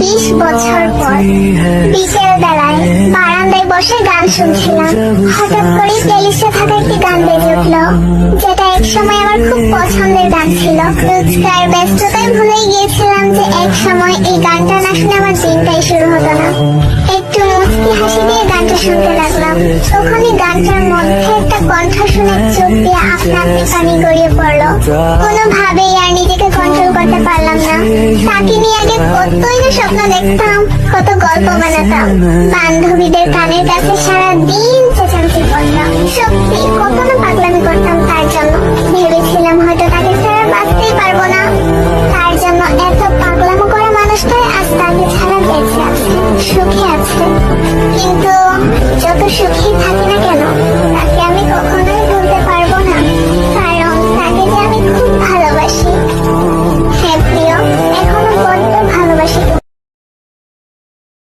20 বছর পর বিকেল বেলায় বারান্দায় বসে গান শুনছিলাম। হঠাৎ করে প্লেলিস্টে থাকা একটি গান বেজে উঠলো, যেটা এক সময় আমার খুব পছন্দের গান ছিল। রোজকার ব্যস্ততায় ভুলেই গিয়েছিলাম যে এক সময় এই গানটা না শুনে আমার দিনটাই শুরু হতো না। একটু মুচকি হাসি দিয়ে গানটা শুনতে লাগলাম। তখনই গানটার মধ্যে একটা কণ্ঠ শুনে চোখ দিয়ে আপনা আপনি পানি গড়িয়ে পড়লো। কোনোভাবেই আর নিজেকে কন্ট্রোল করতে পারলাম না। তাকে নিয়ে আগে কতই না স্বপ্ন দেখতাম, কত গল্প বানাতাম, বান্ধবীদের কানের কাছে সারাদিন চেঁচামেচি করতাম। সত্যি কত না পাগলামি করতাম তার জন্য। ভেবেছিলাম হয়তো তাকে ছাড়া বাঁচতেই পারবো না। তার জন্য এত পাগলামো করা মানুষটাই আজ তাকে ছাড়া বেঁচে আছে, সুখে আছে। কিন্তু যত সুখী থাকি না কেন, তাকে আমি কখনোই